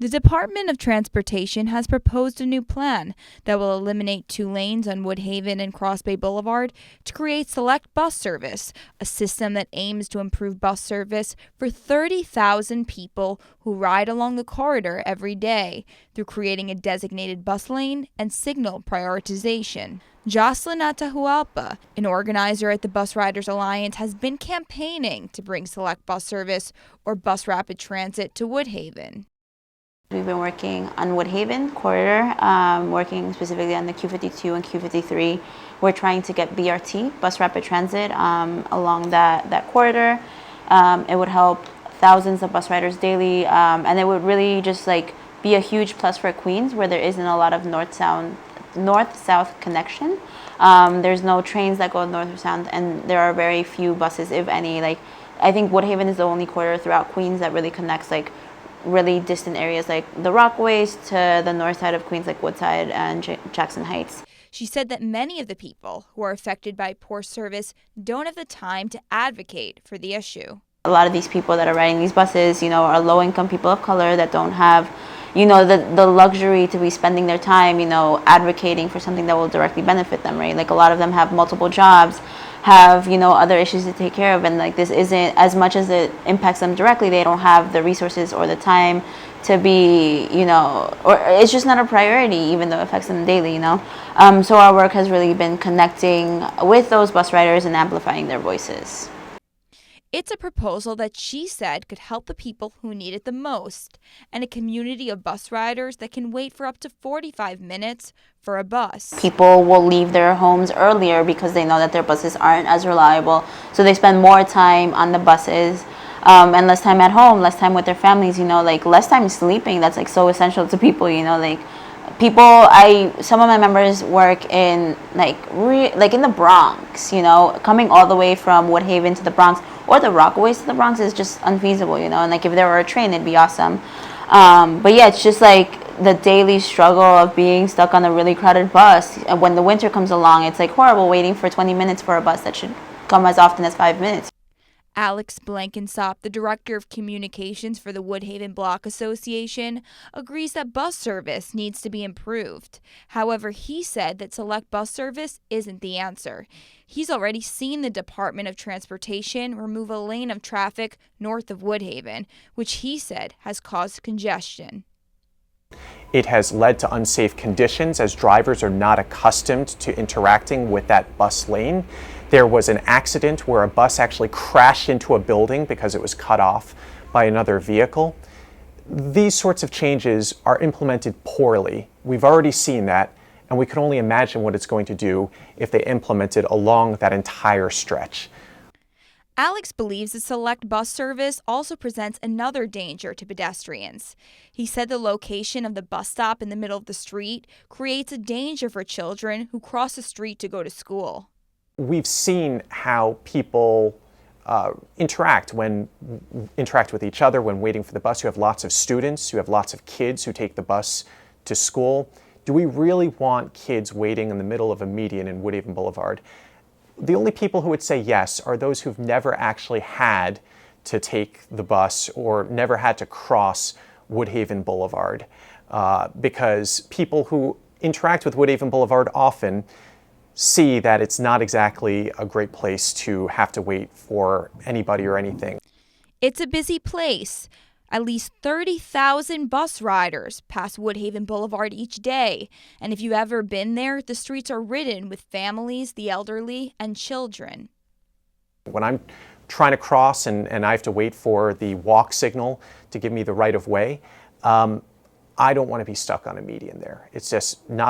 The Department of Transportation has proposed a new plan that will eliminate 2 lanes on Woodhaven and Crossbay Boulevard to create select bus service, a system that aims to improve bus service for 30,000 people who ride along the corridor every day through creating a designated bus lane and signal prioritization. Jocelyn Atahualpa, an organizer at the Bus Riders Alliance, has been campaigning to bring select bus service or bus rapid transit to Woodhaven. We've been working on Woodhaven corridor, working specifically on the Q52 and Q53. We're trying to get BRT, bus rapid transit, along that corridor. It would help thousands of bus riders daily, and it would really just like be a huge plus for Queens, where there isn't a lot of north-south connection. There's no trains that go north or south, and there are very few buses, if any. Like, I think Woodhaven is the only corridor throughout Queens that really connects like really distant areas like the Rockaways to the north side of Queens, like Woodside and Jackson Heights. She said that many of the people who are affected by poor service don't have the time to advocate for the issue. A lot of these people that are riding these buses, are low-income people of color that don't have, the luxury to be spending their time, advocating for something that will directly benefit them, right? Like, a lot of them have multiple jobs, have, other issues to take care of, and like this isn't, as much as it impacts them directly, they don't have the resources or the time to be, or it's just not a priority, even though it affects them daily, So our work has really been connecting with those bus riders and amplifying their voices. It's a proposal that she said could help the people who need it the most, and a community of bus riders that can wait for up to 45 minutes for a bus. People will leave their homes earlier because they know that their buses aren't as reliable, so they spend more time on the buses, and less time at home, less time with their families, like less time sleeping. That's like so essential to people, like some of my members work in like in the Bronx, coming all the way from Woodhaven to the Bronx or the Rockaways to the Bronx is just unfeasible, and like if there were a train, it'd be awesome. But yeah, it's just like the daily struggle of being stuck on a really crowded bus. And when the winter comes along, it's like horrible waiting for 20 minutes for a bus that should come as often as 5 minutes. Alex Blankensop, the director of communications for the Woodhaven Block Association, agrees that bus service needs to be improved. However, he said that select bus service isn't the answer. He's already seen the Department of Transportation remove a lane of traffic north of Woodhaven, which he said has caused congestion. It has led to unsafe conditions as drivers are not accustomed to interacting with that bus lane. There was an accident where a bus actually crashed into a building because it was cut off by another vehicle. These sorts of changes are implemented poorly. We've already seen that, and we can only imagine what it's going to do if they implement it along that entire stretch. Alex believes the select bus service also presents another danger to pedestrians. He said the location of the bus stop in the middle of the street creates a danger for children who cross the street to go to school. We've seen how people interact with each other when waiting for the bus. You have lots of students, you have lots of kids who take the bus to school. Do we really want kids waiting in the middle of a median in Woodhaven Boulevard? The only people who would say yes are those who've never actually had to take the bus or never had to cross Woodhaven Boulevard, because people who interact with Woodhaven Boulevard often see that it's not exactly a great place to have to wait for anybody or anything. It's a busy place. At least 30,000 bus riders pass Woodhaven Boulevard each day, and if you've ever been there, the streets are ridden with families, the elderly, and children. When I'm trying to cross and I have to wait for the walk signal to give me the right of way, I don't want to be stuck on a median there. It's just not